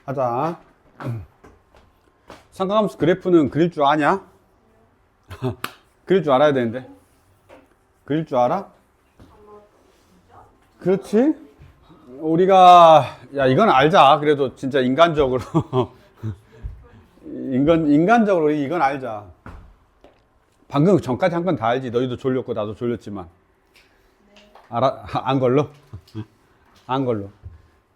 하자. 삼각함수 그래프는 그릴 줄 아냐? 그릴 줄 알아야 되는데. 그릴 줄 알아? 그렇지? 우리가, 야, 이건 알자. 그래도 진짜 인간적으로. 인간적으로 이건 알자. 방금 전까지 한 건 다 알지. 너희도 졸렸고, 나도 졸렸지만. 알아? 안 걸로? 안 걸로.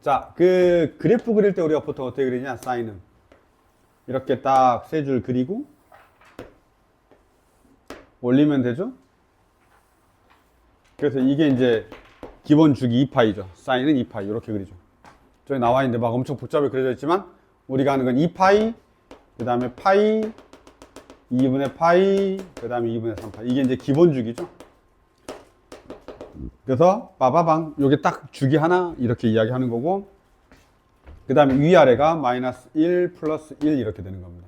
자, 그 그래프 그릴 때 우리가 보통 어떻게 그리냐? 사인은. 이렇게 딱 세 줄 그리고, 올리면 되죠? 그래서 이게 이제 기본 주기 2파이죠. 사인은 2파이. 이렇게 그리죠. 저기 나와 있는데 막 엄청 복잡하게 그려져 있지만, 우리가 하는 건 2파이, 그 다음에 파이, 2분의 파이, 그 다음에 2분의 3파이. 이게 이제 기본 주기죠. 그래서 빠바방 요게 딱 주기 하나 이렇게 이야기하는 거고, 그 다음에 위아래가 마이너스 1 플러스 1 이렇게 되는 겁니다.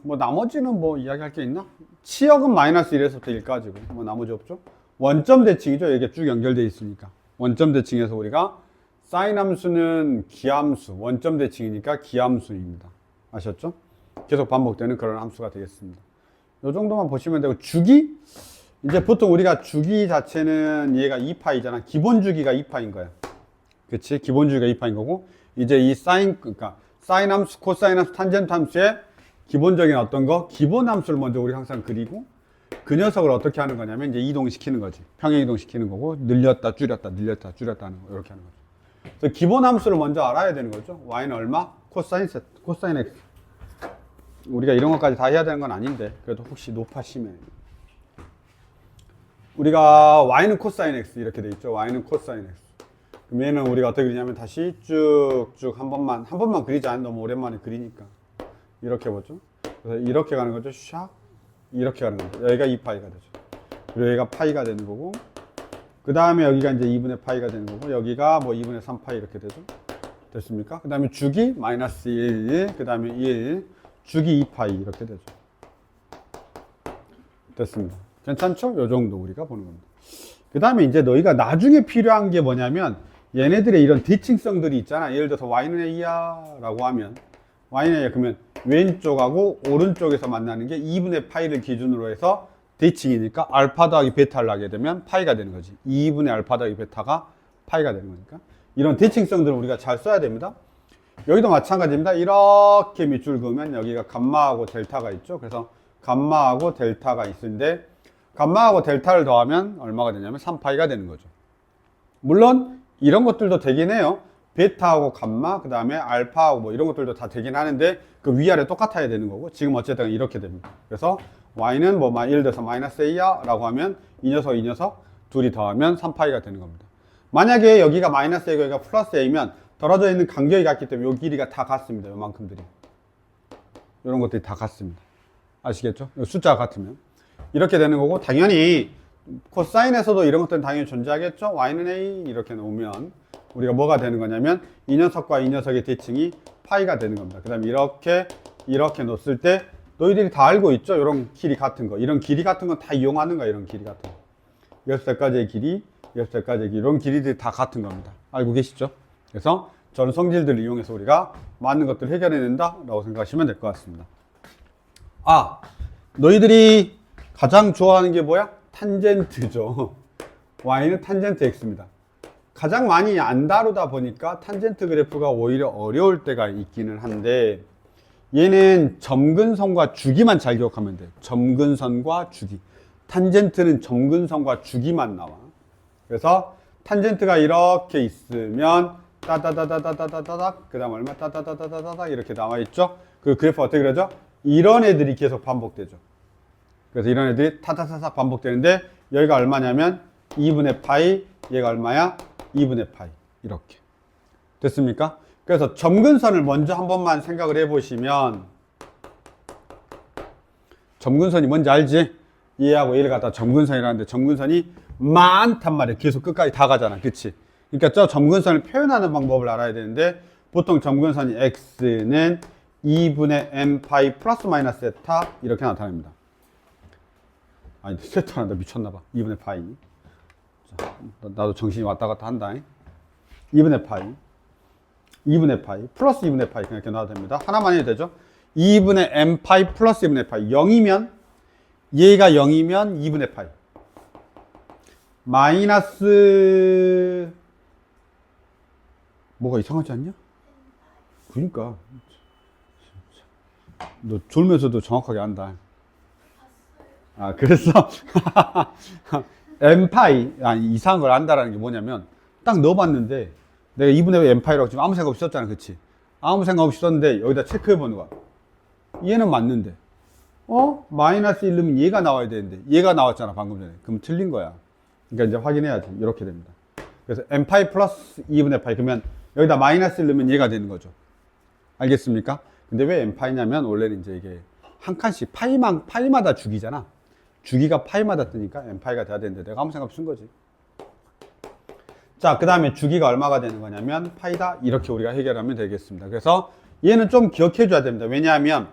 뭐 나머지는 뭐 이야기할 게 있나? 치역은 마이너스 1에서부터 1까지고 뭐 나머지 없죠. 원점 대칭이죠. 이게 쭉 연결되어 있으니까. 원점 대칭에서 우리가 사인 함수는 기함수, 원점 대칭이니까 기함수입니다. 아셨죠? 계속 반복되는 그런 함수가 되겠습니다. 이 정도만 보시면 되고, 주기? 이제 보통 우리가 주기 자체는 얘가 2파이잖아. 기본 주기가 2파인 거야. 그치? 기본 주기가 2파인 거고, 이제 이 사인, 그러니까 사인 함수, 코사인 함수, 탄젠트 함수의 기본적인 어떤 거, 기본 함수를 먼저 우리 항상 그리고, 그 녀석을 어떻게 하는 거냐면 이제 이동시키는 거지. 평행 이동시키는 거고, 늘렸다, 줄였다, 늘렸다, 줄였다 하는 거, 이렇게 하는 거죠. 그래서 기본 함수를 먼저 알아야 되는 거죠. y는 얼마? 코사인 세트, 코사인 x. 우리가 이런 것까지 다 해야 되는 건 아닌데, 그래도 혹시 높아시면. 우리가 y는 코사인 x 이렇게 돼 있죠. y는 코사인 x. 그럼 얘는 우리가 어떻게 그리냐면 다시 쭉쭉 한 번만 그리자. 너무 오랜만에 그리니까. 이렇게 보죠. 그래서 이렇게 가는 거죠. 샥. 이렇게 가는 거죠. 여기가 2파이가 되죠. 그리고 여기가 파이가 되는 거고, 그 다음에 여기가 이제 2분의 파이가 되는 거고, 여기가 뭐 2분의 3파이 이렇게 되죠. 됐습니까? 그 다음에 주기 마이너스 1, 그 다음에 1, 주기 2파이 이렇게 되죠. 됐습니다. 괜찮죠? 요 정도 우리가 보는 겁니다. 그 다음에 이제 너희가 나중에 필요한 게 뭐냐면, 얘네들의 이런 대칭성들이 있잖아. 예를 들어서 y는 a야 라고 하면, y는 a야 그러면 왼쪽하고 오른쪽에서 만나는 게 2분의 파이를 기준으로 해서 대칭이니까 알파 더하기 베타를 하게 되면 파이가 되는 거지. 2분의 알파 더하기 베타가 파이가 되는 거니까. 이런 대칭성들을 우리가 잘 써야 됩니다. 여기도 마찬가지입니다. 이렇게 밑줄 그으면 여기가 감마하고 델타가 있죠. 그래서 감마하고 델타가 있는데, 감마하고 델타를 더하면 얼마가 되냐면 3파이가 되는 거죠. 물론 이런 것들도 되긴 해요. 베타하고 감마, 그 다음에 알파하고 뭐 이런 것들도 다 되긴 하는데, 그 위아래 똑같아야 되는 거고, 지금 어쨌든 이렇게 됩니다. 그래서 y는 뭐 예를 들어서 마이너스 a야 라고 하면 이 녀석 둘이 더하면 3파이가 되는 겁니다. 만약에 여기가 마이너스 a고 여기가 플러스 a면 떨어져 있는 간격이 같기 때문에 요 길이가 다 같습니다. 요만큼들이. 이런 것들이 다 같습니다. 아시겠죠? 숫자가 같으면. 이렇게 되는 거고, 당연히 코사인에서도 이런 것들은 당연히 존재하겠죠? y는 a 이렇게 놓으면 우리가 뭐가 되는 거냐면 이 녀석과 이 녀석의 대칭이 파이가 되는 겁니다. 그 다음에 이렇게 놓았을 때 너희들이 다 알고 있죠? 이런 길이 같은 거. 이런 길이 같은 건 다 이용하는 거야. 이런 길이 같은 거. 6살까지의 길이, 6살까지의 길. 이런 길이들이 다 같은 겁니다. 알고 계시죠? 그래서 저런 성질들을 이용해서 우리가 많은 것들을 해결해낸다 라고 생각하시면 될 것 같습니다. 아, 너희들이 가장 좋아하는 게 뭐야? 탄젠트죠. y는 탄젠트 x입니다. 가장 많이 안 다루다 보니까 탄젠트 그래프가 오히려 어려울 때가 있기는 한데, 얘는 점근선과 주기만 잘 기억하면 돼요. 점근선과 주기. 탄젠트는 점근선과 주기만 나와. 그래서 탄젠트가 이렇게 있으면 따다다다다다다닥, 그 다음 얼마 따다다다다닥 이렇게 나와 있죠. 그 그래프 어떻게 그려져? 이런 애들이 계속 반복되죠. 그래서 이런 애들이 타타타닥 반복되는데, 여기가 얼마냐면 2분의 파이, 얘가 얼마야? 2분의 파이. 이렇게. 됐습니까? 그래서 점근선을 먼저 한 번만 생각을 해보시면, 점근선이 뭔지 알지? 얘하고 얘를 갖다 점근선이라는데, 점근선이 많단 말이야. 계속 끝까지 다 가잖아. 그치? 그러니까 저 점근선을 표현하는 방법을 알아야 되는데, 보통 점근선이 x는 2분의 m 파이 플러스 마이너스 세타 이렇게 나타납니다. 아니, 세타란다. 미쳤나봐. 2분의 파이. 자, 나도 정신이 왔다 갔다 한다. 2분의 파이. 2분의 파이 플러스 2분의 파이 그냥 이렇게 놔도 됩니다. 하나만 해도 되죠. 2분의 m 파이 플러스 2분의 파이 0이면 얘가 0이면 2분의 파이 마이너스 뭐가 이상하지 않냐? 그러니까 너 졸면서도 정확하게 안다. 아 그래서 m 파이 이상한 걸 안다라는 게 뭐냐면 딱 넣어봤는데 내가 2분의 m 파이라고 지금 아무 생각 없이 썼잖아, 그치? 아무 생각 없이 썼는데 여기다 체크해 보는 거야. 얘는 맞는데 마이너스 1 넣으면 얘가 나와야 되는데 얘가 나왔잖아 방금 전에. 그럼 틀린 거야. 그러니까 이제 확인해야지. 이렇게 됩니다. 그래서 m 파이 플러스 2분의 파이 그러면 여기다 마이너스 1 넣으면 얘가 되는 거죠. 알겠습니까? 근데 왜 m 파이냐면 원래는 이제 이게 한 칸씩 파이마다 주기잖아. 주기가 파이마다 뜨니까 m 파이가 돼야 되는데 내가 아무 생각 없이 쓴 거지. 자, 그 다음에 주기가 얼마가 되는 거냐면 파이다. 이렇게 우리가 해결하면 되겠습니다. 그래서 얘는 좀 기억해 줘야 됩니다. 왜냐하면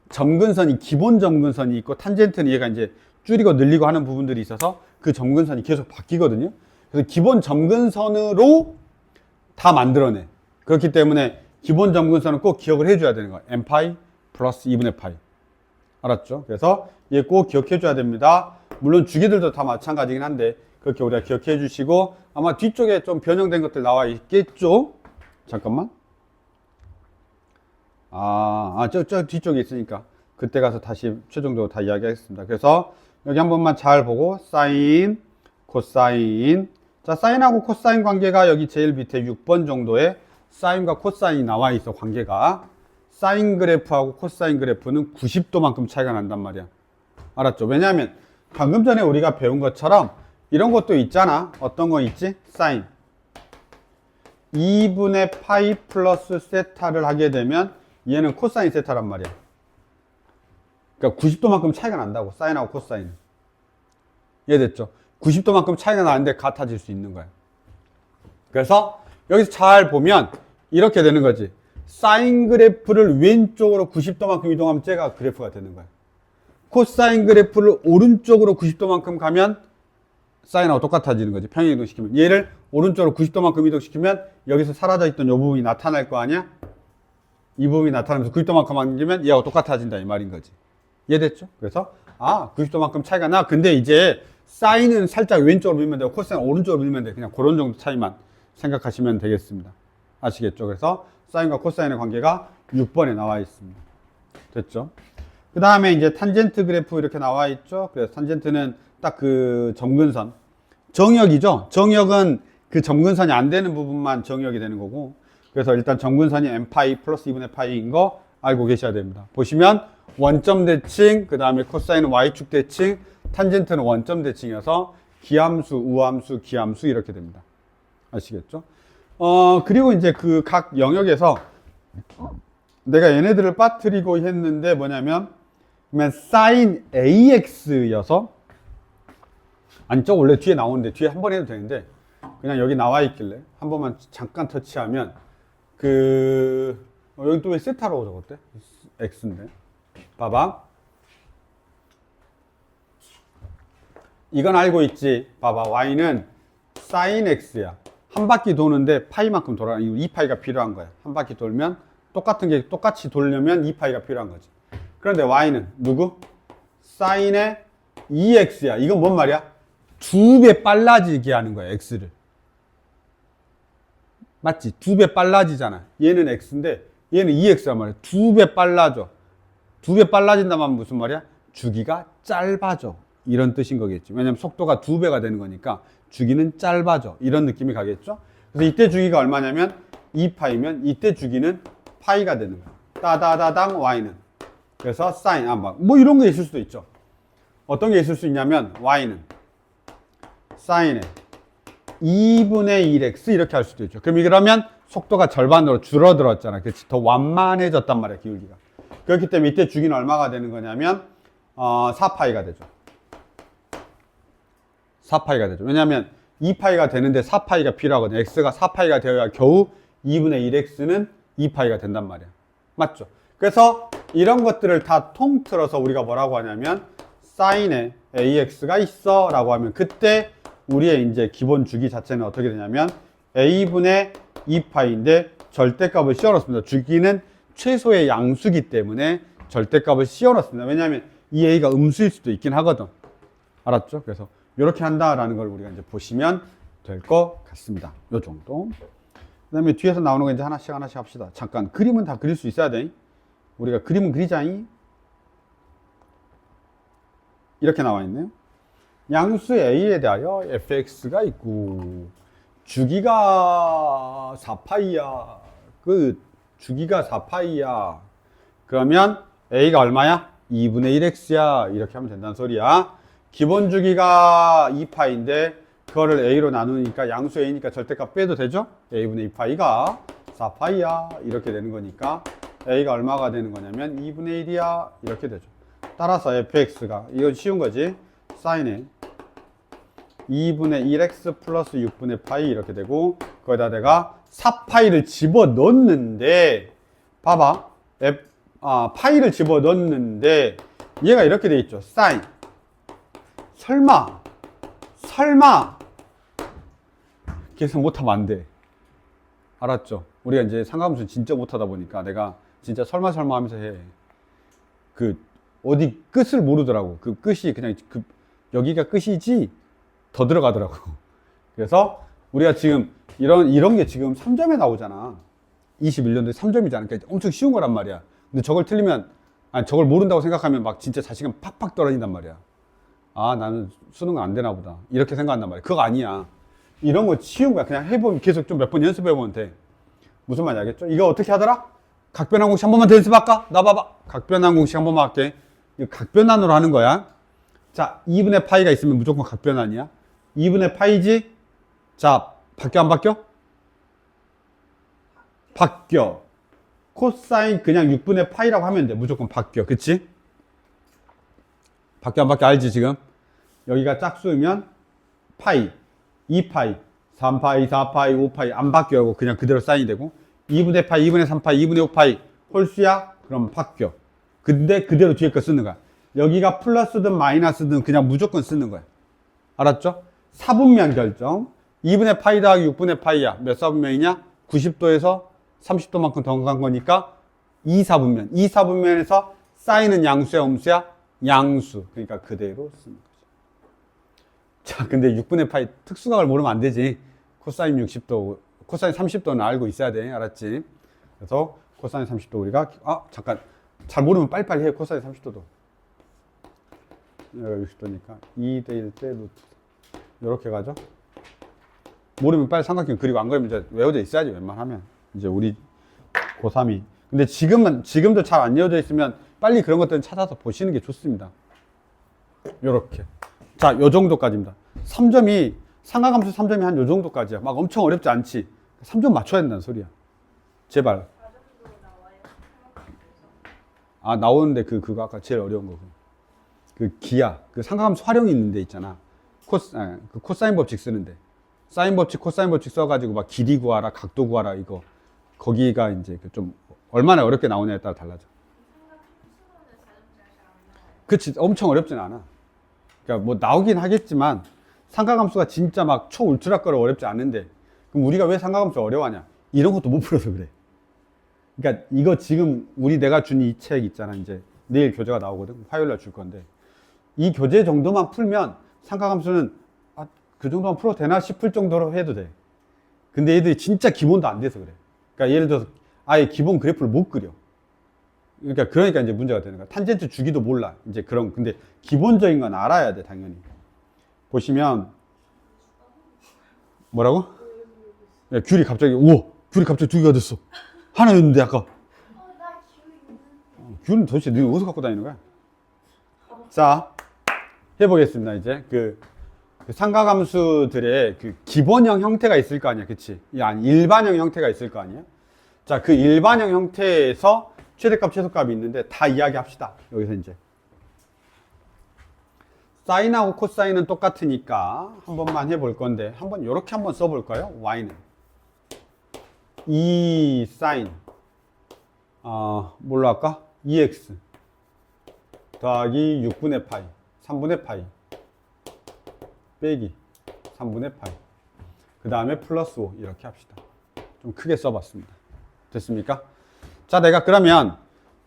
점근선이 기본 점근선이 있고 탄젠트는 얘가 이제 줄이고 늘리고 하는 부분들이 있어서 그 점근선이 계속 바뀌거든요. 그래서 기본 점근선으로 다 만들어내. 그렇기 때문에 기본 점근선은 꼭 기억을 해줘야 되는 거예요. m 파이 플러스 2분의 파이. 알았죠? 그래서 얘 꼭 기억해 줘야 됩니다. 물론 주기들도 다 마찬가지긴 한데 그렇게 우리가 기억해 주시고 아마 뒤쪽에 좀 변형된 것들 나와 있겠죠? 잠깐만. 저 뒤쪽에 있으니까 그때 가서 다시 최종적으로 다 이야기하겠습니다. 그래서 여기 한 번만 잘 보고 사인, 코사인. 자, 사인하고 코사인 관계가 여기 제일 밑에 6번 정도에 사인과 코사인이 나와 있어, 관계가. 사인 그래프하고 코사인 그래프는 90도만큼 차이가 난단 말이야. 알았죠? 왜냐하면 방금 전에 우리가 배운 것처럼 이런 것도 있잖아. 어떤 거 있지? 사인 2분의 파이 플러스 세타를 하게 되면 얘는 코사인 세타란 말이야. 그러니까 90도만큼 차이가 난다고, 사인하고 코사인은. 이해됐죠? 90도만큼 차이가 나는데 같아질 수 있는 거야. 그래서 여기서 잘 보면 이렇게 되는 거지. 사인 그래프를 왼쪽으로 90도만큼 이동하면 쟤가 그래프가 되는 거야. 코사인 그래프를 오른쪽으로 90도만큼 가면 사인하고 똑같아지는 거지. 평행 이동시키면. 얘를 오른쪽으로 90도만큼 이동시키면 여기서 사라져 있던 이 부분이 나타날 거 아니야? 이 부분이 나타나면서 90도만큼 안기면 얘하고 똑같아진다 이 말인 거지. 이해됐죠? 그래서 90도만큼 차이가 나. 근데 이제 사인은 살짝 왼쪽으로 밀면 되고 코사인은 오른쪽으로 밀면 돼. 그냥 그런 정도 차이만 생각하시면 되겠습니다. 아시겠죠? 그래서 사인과 코사인의 관계가 6번에 나와 있습니다. 됐죠? 그 다음에 이제 탄젠트 그래프 이렇게 나와 있죠? 그래서 탄젠트는 딱 그 점근선. 정역이죠? 정역은 그 점근선이 안 되는 부분만 정역이 되는 거고. 그래서 일단 점근선이 m파이 플러스 2분의 파이인 거 알고 계셔야 됩니다. 보시면 원점 대칭, 그 다음에 코사인은 y축 대칭, 탄젠트는 원점 대칭이어서 기함수, 우함수, 기함수 이렇게 됩니다. 아시겠죠? 그리고 이제 그 각 영역에서 내가 얘네들을 빠뜨리고 했는데 뭐냐면 사인 AX여서 저 원래 뒤에 나오는데 뒤에 한 번 해도 되는데 그냥 여기 나와 있길래 한 번만 잠깐 터치하면 여기 또 왜 세타라고 적었대? X인데 봐봐 이건 알고 있지. 봐봐 Y는 사인 X야. 한 바퀴 도는데 파이만큼 돌아. 2파이가 필요한 거야. 한 바퀴 돌면 똑같은 게 똑같이 돌려면 2파이가 필요한 거지. 그런데 Y는 누구? 사인의 2X야. 이건 뭔 말이야? 2배 빨라지게 하는 거야, X를. 맞지? 2배 빨라지잖아. 얘는 X인데 얘는 2X란 말이야. 2배 빨라져. 2배 빨라진다면 무슨 말이야? 주기가 짧아져. 이런 뜻인 거겠지. 왜냐면 속도가 2배가 되는 거니까 주기는 짧아져. 이런 느낌이 가겠죠? 그래서 이때 주기가 얼마냐면 2파이면 이때 주기는 파이가 되는 거야. 따다다당 Y는. 그래서 사인, 뭐 이런 게 있을 수도 있죠. 어떤 게 있을 수 있냐면 Y는 사인의 2분의 1x 이렇게 할 수도 있죠. 그럼 그러면 속도가 절반으로 줄어들었잖아. 그렇지? 더 완만해졌단 말이야, 기울기가. 그렇기 때문에 이때 주기는 얼마가 되는 거냐면 4파이가 되죠. 4파이가 되죠. 왜냐하면 2파이가 되는데 4파이가 필요하거든요. x가 4파이가 되어야 겨우 2분의 1x는 2파이가 된단 말이야. 맞죠? 그래서 이런 것들을 다 통틀어서 우리가 뭐라고 하냐면 사인에 AX가 있어 라고 하면 그때 우리의 이제 기본 주기 자체는 어떻게 되냐면 A분의 2파이인데 절대값을 씌워넣습니다. 주기는 최소의 양수기 때문에 절대값을 씌워넣습니다. 왜냐하면 이 a가 음수일 수도 있긴 하거든. 알았죠? 그래서 이렇게 한다라는 걸 우리가 이제 보시면 될 것 같습니다. 요 정도. 그 다음에 뒤에서 나오는 거 이제 하나씩 하나씩 합시다. 잠깐 그림은 다 그릴 수 있어야 돼. 우리가 그림은 그리자니. 이렇게 나와 있네요. 양수 a에 대하여 fx가 있고 주기가 4파이야. 그 주기가 4파이야. 그러면 a가 얼마야? 2분의 1x야. 이렇게 하면 된다는 소리야. 기본 주기가 2파인데 그거를 a로 나누니까 양수 a니까 절대값 빼도 되죠? a분의 2파이가 4파이야. 이렇게 되는 거니까 a가 얼마가 되는 거냐면 2분의 1이야. 이렇게 되죠. 따라서 fx가, 이건 쉬운 거지, 사인에 2분의 1x 플러스 6분의 파이 이렇게 되고, 거기다 내가 4파이를 집어넣는데, 봐봐, 파이를 집어넣는데 얘가 이렇게 돼 있죠. 사인. 설마 계산 못하면 안 돼. 알았죠? 우리가 이제 상가함수 진짜 못하다 보니까 내가 진짜 설마 하면서 해. 어디 끝을 모르더라고. 그 끝이 그냥 여기가 끝이지 더 들어가더라고. 그래서 우리가 지금 이런 게 지금 3점에 나오잖아. 21년도에 3점이잖아. 그러니까 엄청 쉬운 거란 말이야. 근데 저걸 틀리면, 아니 저걸 모른다고 생각하면 막 진짜 자신감 팍팍 떨어진단 말이야. 아, 나는 수능 안 되나 보다. 이렇게 생각한단 말이야. 그거 아니야. 이런 거 쉬운 거야. 그냥 해보면 계속 좀 몇 번 연습해보면 돼. 무슨 말인지 알겠죠? 이거 어떻게 하더라? 각변환 공식 한 번만 더 연습할까? 나 봐봐. 각변환 공식 한 번만 할게. 이거 각변환으로 하는 거야. 자, 2분의 파이가 있으면 무조건 각변환이야. 2분의 파이지? 자, 바뀌어 안 바뀌어? 바뀌어. 코사인 그냥 6분의 파이라고 하면 돼. 무조건 바뀌어. 그치? 바뀌어 안 바뀌어? 알지 지금? 여기가 짝수면 파이, 2파이, 3파이, 4파이, 5파이 안 바뀌어. 그냥 그대로 사인이 되고, 2분의 파이, 2분의 3파이, 2분의 5파이 홀수야? 그럼 바뀌어. 근데 그대로 뒤에 거 쓰는 거야. 여기가 플러스든 마이너스든 그냥 무조건 쓰는 거야. 알았죠? 사분면 결정. 2분의 파이 더하기 6분의 파이야. 몇 사분면이냐? 90도에서 30도만큼 더 간 거니까 2사분면. 2사분면에서 사인은 양수야, 음수야? 양수. 그러니까 그대로 쓰는 거죠. 자, 근데 6분의 파이 특수각을 모르면 안 되지. 코사인 60도, 코사인 30도는 알고 있어야 돼. 알았지? 그래서 코사인 30도 우리가, 잠깐. 잘 모르면 빨리빨리 해. 코사인 30도도. 여기가 60도니까 2대 1대 루트. 이렇게 가죠. 모르면 빨리 삼각형 그리고 안 그러면 이제 외워져 있어야지. 웬만하면. 이제 우리 고3이. 근데 지금도 잘 안 외워져 있으면 빨리 그런 것들은 찾아서 보시는 게 좋습니다. 요렇게. 자, 요 정도까지입니다. 3점이, 삼각함수 3점이 한 요 정도까지야. 막 엄청 어렵지 않지. 3점 맞춰야 된다는 소리야. 제발. 아, 나오는데 그거 아까 제일 어려운 거. 그 기하, 그 삼각함수 활용이 있는 데 있잖아. 그 코사인 법칙 쓰는데. 사인 법칙, 코사인 법칙 써가지고 막 길이 구하라, 각도 구하라, 이거. 거기가 이제 좀 얼마나 어렵게 나오냐에 따라 달라져. 그치, 엄청 어렵진 않아. 그러니까 뭐 나오긴 하겠지만 삼각함수가 진짜 막 초울트라거로 어렵지 않은데, 그럼 우리가 왜 삼각함수 어려워하냐? 이런 것도 못 풀어서 그래. 그러니까 이거 지금 내가 준 이 책 있잖아. 이제 내일 교재가 나오거든. 화요일날 줄 건데, 이 교재 정도만 풀면 삼각함수는 그 정도만 풀어도 되나 싶을 정도로 해도 돼. 근데 얘들이 진짜 기본도 안 돼서 그래. 그러니까 예를 들어서 아예 기본 그래프를 못 그려. 그러니까 이제 문제가 되는 거야. 탄젠트 주기도 몰라. 이제 근데 기본적인 건 알아야 돼, 당연히. 보시면 뭐라고? 야, 귤이 갑자기 두 개가 됐어. 하나였는데 아까. 귤은 도대체 네가 어디서 갖고 다니는 거야? 자, 해보겠습니다. 이제 그 삼각함수들의 그 기본형 형태가 있을 거 아니야, 그치? 아니, 일반형 형태가 있을 거 아니야? 자, 그 일반형 형태에서 최대값, 최소값이 있는데 다 이야기합시다. 여기서 이제 사인하고 코사인은 똑같으니까 한 번만 해볼 건데, 한번 이렇게 한번 써볼까요? y는 이 사인, 뭘로 할까? 2x 더하기 6분의 파이, 3분의 파이 빼기 3분의 파이, 그 다음에 플러스 5 이렇게 합시다. 좀 크게 써봤습니다. 됐습니까? 자, 내가 그러면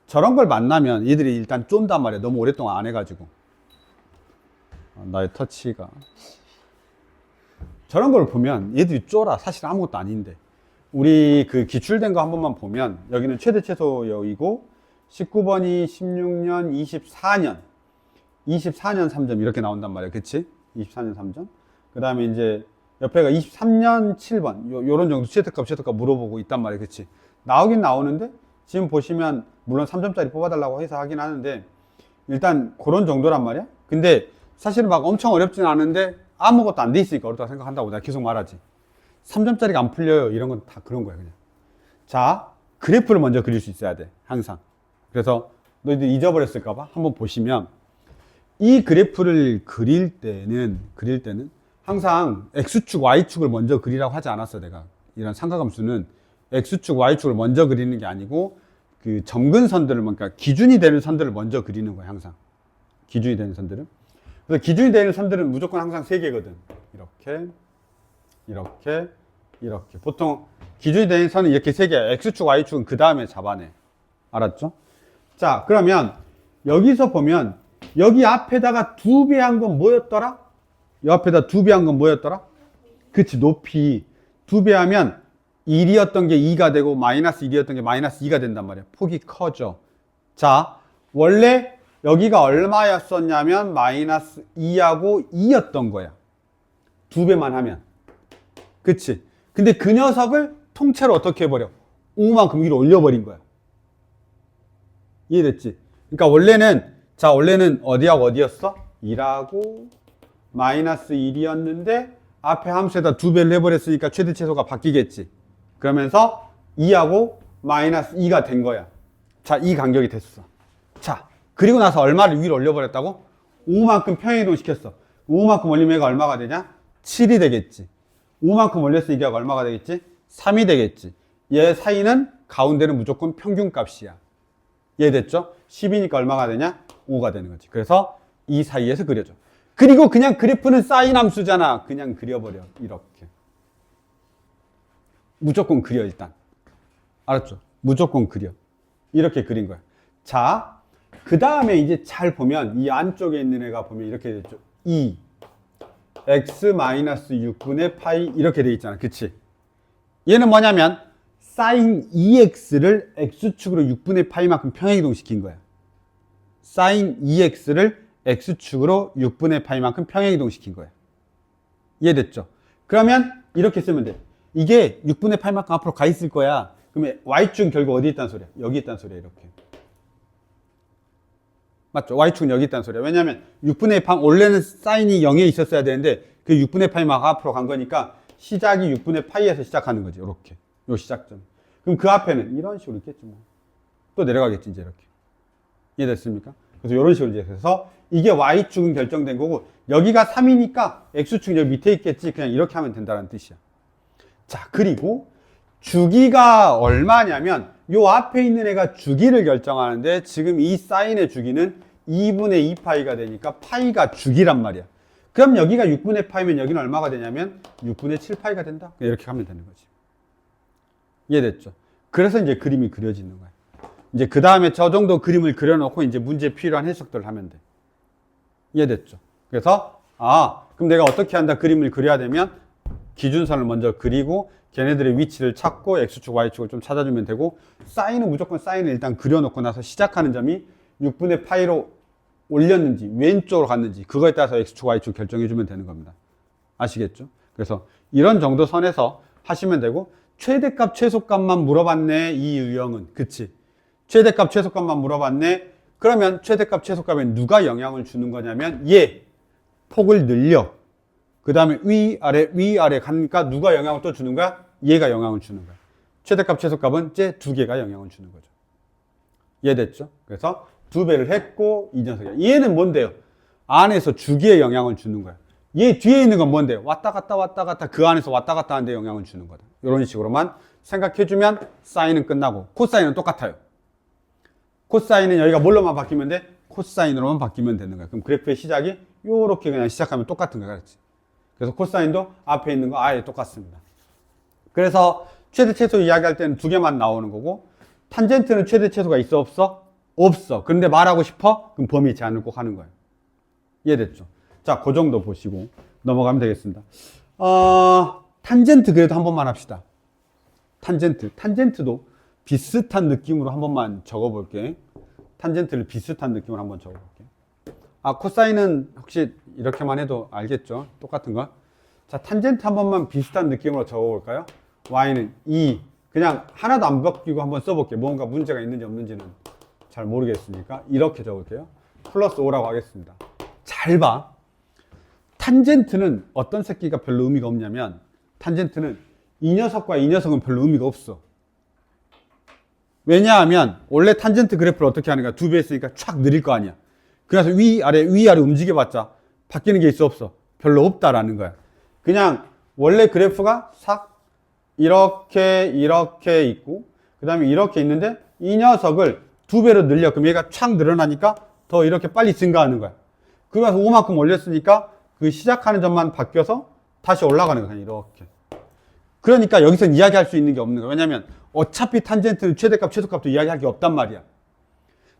저런 걸 만나면 얘들이 일단 쫀단 말이야. 너무 오랫동안 안 해가지고. 나의 터치가. 저런 걸 보면 얘들이 쫄아. 사실 아무것도 아닌데. 우리 그 기출된 거 한 번만 보면 여기는 최대 최소여이고 19번이 16년, 24년 3점 이렇게 나온단 말이야. 그치? 24년 3점. 그 다음에 이제 옆에가 23년 7번. 요런 정도 최대값 물어보고 있단 말이야. 그치? 나오긴 나오는데 지금 보시면 물론 3점짜리 뽑아달라고 해서 하긴 하는데 일단 그런 정도란 말이야. 근데 사실 막 엄청 어렵진 않은데 아무것도 안 돼 있으니까 어렵다고 생각한다고 내가 계속 말하지. 3점짜리가 안 풀려요. 이런 건 다 그런 거야, 그냥. 자, 그래프를 먼저 그릴 수 있어야 돼. 항상. 그래서 너희들 잊어버렸을까봐 한번 보시면 이 그래프를 그릴 때는 항상 X축, Y축을 먼저 그리라고 하지 않았어, 내가. 이런 삼각함수는 X축, Y축을 먼저 그리는 게 아니고 그 점근선들을, 그러니까 기준이 되는 선들을 먼저 그리는 거야, 항상. 기준이 되는 선들은. 그래서 기준이 되는 선들은 무조건 항상 3개거든. 이렇게. 보통 기준이 되는 선은 이렇게 3개야. X축, Y축은 그 다음에 잡아내. 알았죠? 자, 그러면 여기서 보면 여기 앞에다가 2배 한 건 뭐였더라? 이 앞에다 2배 한 건 뭐였더라? 그치, 높이. 2배 하면 1이었던 게 2가 되고 마이너스 1이었던 게 마이너스 2가 된단 말이야. 폭이 커져. 자, 원래 여기가 얼마였었냐면 마이너스 2하고 2였던 거야. 2배만 하면. 그치? 근데 그 녀석을 통째로 어떻게 해버려? 5만큼 위로 올려버린 거야. 이해됐지? 그러니까 원래는 어디하고 어디였어? 2하고 마이너스 1이었는데 앞에 함수에다 2배를 해버렸으니까 최대 최소가 바뀌겠지. 그러면서 2하고 마이너스 2가 된 거야. 자, 이 간격이 됐어. 자, 그리고 나서 얼마를 위로 올려버렸다고? 5만큼 평행이동 시켰어. 5만큼 올리면 얘가 얼마가 되냐? 7이 되겠지. 5만큼 올렸으니 이게 얼마가 되겠지? 3이 되겠지. 얘 사이는 가운데는 무조건 평균값이야. 이해됐죠? 10이니까 얼마가 되냐? 5가 되는 거지. 그래서 이 사이에서 그려줘. 그리고 그냥 그래프는 사인 함수잖아. 그냥 그려버려. 이렇게. 무조건 그려, 일단. 알았죠? 무조건 그려. 이렇게 그린 거야. 자, 그 다음에 이제 잘 보면 이 안쪽에 있는 애가 보면 이렇게 됐죠. 2 x-6분의 파이 이렇게 돼 있잖아. 그치? 얘는 뭐냐면 sin 2x를 x축으로 6분의 파이만큼 평행이동 시킨 거야. sin 2x를 x축으로 6분의 파이만큼 평행이동 시킨 거야. 이해됐죠? 그러면 이렇게 쓰면 돼. 이게 6분의 파이만큼 앞으로 가 있을 거야. 그러면 y축은 결국 어디 있다는 소리야? 여기 있다는 소리야. 이렇게. 맞죠? y축은 여기 있다는 소리야. 왜냐면 6분의 파이, 원래는 사인이 0에 있었어야 되는데 그 6분의 파이만 앞으로 간 거니까 시작이 6분의 파이에서 시작하는 거지. 이렇게. 요 시작점. 그럼 그 앞에는 이런 식으로 있겠지 뭐. 또 내려가겠지, 이제 이렇게. 이해됐습니까? 그래서 이런 식으로 이제 해서 이게 y축은 결정된 거고 여기가 3이니까 x축은 여기 밑에 있겠지. 그냥 이렇게 하면 된다는 뜻이야. 자, 그리고 주기가 얼마냐면 요 앞에 있는 애가 주기를 결정하는데 지금 이 사인의 주기는 2분의 2파이가 되니까 파이가 주기란 말이야. 그럼 여기가 6분의 파이면 여기는 얼마가 되냐면 6분의 7파이가 된다. 이렇게 하면 되는 거지. 이해됐죠? 그래서 이제 그림이 그려지는 거야. 이제 그 다음에 저 정도 그림을 그려놓고 이제 문제에 필요한 해석들을 하면 돼. 이해됐죠? 그래서 그럼 내가 어떻게 한다? 그림을 그려야 되면 기준선을 먼저 그리고 걔네들의 위치를 찾고 x축, y축을 좀 찾아주면 되고 사인은 무조건 사인을 일단 그려놓고 나서 시작하는 점이 6분의 파이로 올렸는지 왼쪽으로 갔는지 그거에 따라서 x축, y축 결정해주면 되는 겁니다. 아시겠죠? 그래서 이런 정도 선에서 하시면 되고 최대값, 최소값만 물어봤네. 이 유형은. 그치? 최대값, 최소값만 물어봤네. 그러면 최대값, 최소값에 누가 영향을 주는 거냐면 얘 폭을 늘려. 그 다음에 위아래 가니까 누가 영향을 또 주는 거야? 얘가 영향을 주는 거야. 최대값, 최소값은 쟤 두 개가 영향을 주는 거죠. 이해됐죠? 그래서 2배를 했고 이 녀석이야. 얘는 뭔데요? 안에서 주기에 영향을 주는 거야. 얘 뒤에 있는 건 뭔데요? 왔다 갔다 그 안에서 왔다 갔다 하는데 영향을 주는 거다. 이런 식으로만 생각해주면 사인은 끝나고 코사인은 똑같아요. 코사인은 여기가 뭘로만 바뀌면 돼? 코사인으로만 바뀌면 되는 거야. 그럼 그래프의 시작이 요렇게 그냥 시작하면 똑같은 거야. 그렇지? 그래서 코사인도 앞에 있는 거 아예 똑같습니다. 그래서 최대 최소 이야기할 때는 두 개만 나오는 거고, 탄젠트는 최대 최소가 있어 없어? 없어. 그런데 말하고 싶어? 그럼 범위 제한을 꼭 하는 거예요. 이해됐죠? 자, 그 정도 보시고 넘어가면 되겠습니다. 탄젠트 그래도 한 번만 합시다. 탄젠트도 비슷한 느낌으로 한 번만 적어볼게. 탄젠트를 비슷한 느낌으로 한번 적어볼게. 코사인은 혹시 이렇게만 해도 알겠죠? 똑같은 거. 자, 탄젠트 한 번만 비슷한 느낌으로 적어볼까요? y는 2. 그냥 하나도 안 바뀌고 한번 써볼게요. 뭔가 문제가 있는지 없는지는 잘 모르겠으니까 이렇게 적을게요. 플러스 5라고 하겠습니다. 잘 봐. 탄젠트는 어떤 새끼가 별로 의미가 없냐면, 탄젠트는 이 녀석과 이 녀석은 별로 의미가 없어. 왜냐하면 원래 탄젠트 그래프를 어떻게 하는가? 두 배 했으니까 촥 느릴 거 아니야. 그래서 위아래 움직여봤자 바뀌는 게 있어 없어? 별로 없다라는 거야. 그냥 원래 그래프가 싹 이렇게 있고, 그 다음에 이렇게 있는데 이 녀석을 두 배로 늘려. 그럼 얘가 촥 늘어나니까 더 이렇게 빨리 증가하는 거야. 그래서 5만큼 올렸으니까 그 시작하는 점만 바뀌어서 다시 올라가는 거야. 이렇게. 그러니까 여기서 이야기할 수 있는 게 없는 거야. 왜냐면 어차피 탄젠트는 최대값, 최소값도 이야기할 게 없단 말이야.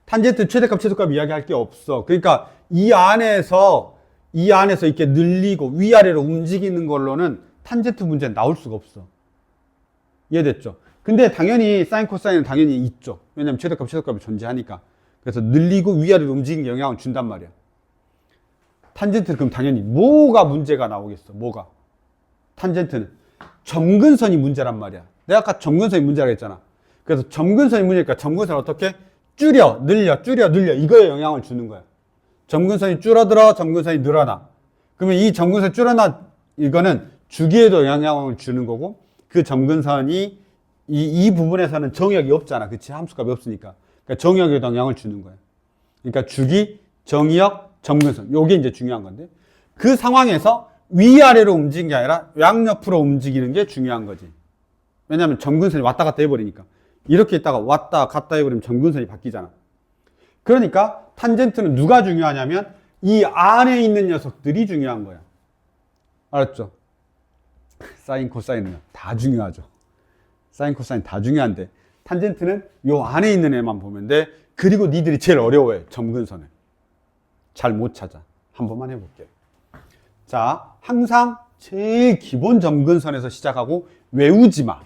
탄젠트 최대값, 최소값 이야기할 게 없어. 그러니까 이 안에서 이렇게 늘리고 위아래로 움직이는 걸로는 탄젠트 문제는 나올 수가 없어. 이해됐죠? 근데 당연히 사인, 코사인은 당연히 있죠. 왜냐면 최대값, 최소값이 존재하니까. 그래서 늘리고 위아래로 움직이는 영향을 준단 말이야. 탄젠트는 그럼 당연히 뭐가 문제가 나오겠어? 뭐가? 탄젠트는 점근선이 문제란 말이야. 내가 아까 점근선이 문제라고 했잖아. 그래서 점근선이 문제니까 점근선을 어떻게? 줄여, 늘려 이거에 영향을 주는 거야. 점근선이 줄어들어, 점근선이 늘어나. 그러면 이 점근선이 줄어나, 이거는 주기에도 영향을 주는 거고, 그 점근선이 이 부분에서는 정역이 없잖아. 그치? 함수값이 없으니까. 그러니까 정역에도 영향을 주는 거야. 그러니까 주기, 정역, 점근선. 요게 이제 중요한 건데, 그 상황에서 위아래로 움직이는 게 아니라 양옆으로 움직이는 게 중요한 거지. 왜냐하면 점근선이 왔다 갔다 해버리니까. 이렇게 있다가 왔다 갔다 해버리면 점근선이 바뀌잖아. 그러니까 탄젠트는 누가 중요하냐면 이 안에 있는 녀석들이 중요한 거야. 알았죠? 사인, 코사인은 다 중요하죠. 사인, 코사인 다 중요한데 탄젠트는 요 안에 있는 애만 보면 돼. 그리고 니들이 제일 어려워해. 점근선을. 잘 못 찾아. 한 번만 해볼게요. 자, 항상 제일 기본 점근선에서 시작하고 외우지 마.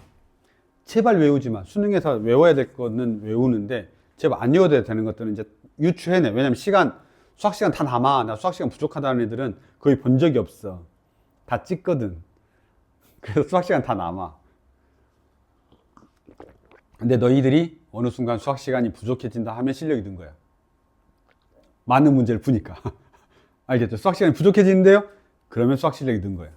제발 외우지 마. 수능에서 외워야 될 거는 외우는데 제발 안 외워도 되는 것들은 이제 유추해내. 왜냐면 수학 시간 다 남아. 나 수학 시간 부족하다는 애들은 거의 본 적이 없어. 다 찍거든. 그래서 수학 시간 다 남아. 근데 너희들이 어느 순간 수학 시간이 부족해진다 하면 실력이 는 거야. 많은 문제를 푸니까. 알겠죠? 수학 시간이 부족해지는데요? 그러면 수학 실력이 는 거야.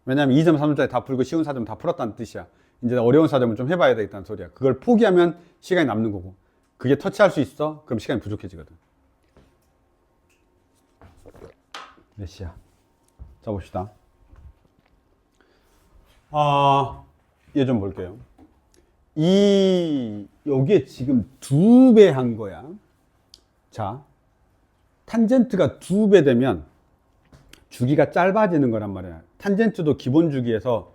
왜냐면 2점, 3점짜리 다 풀고 쉬운 4점 다 풀었다는 뜻이야. 이제 어려운 4점을 좀 해봐야 되겠다는 소리야. 그걸 포기하면 시간이 남는 거고. 그게 터치할 수 있어? 그럼 시간이 부족해지거든. 몇 시야? 자, 봅시다. 얘 좀 볼게요. 여기에 지금 2배 한 거야. 자, 탄젠트가 2배 되면 주기가 짧아지는 거란 말이야. 탄젠트도 기본 주기에서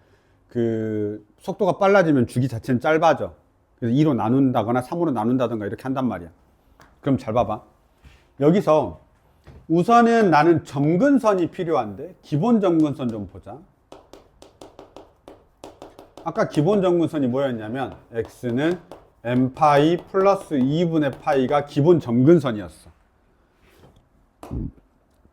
그 속도가 빨라지면 주기 자체는 짧아져. 그래서 2로 나눈다거나 3으로 나눈다던가 이렇게 한단 말이야. 그럼 잘 봐봐. 여기서 우선은 나는 점근선이 필요한데 기본 점근선 좀 보자. 아까 기본 점근선이 뭐였냐면 x는 n파이 플러스 2분의 파이가 기본 점근선이었어.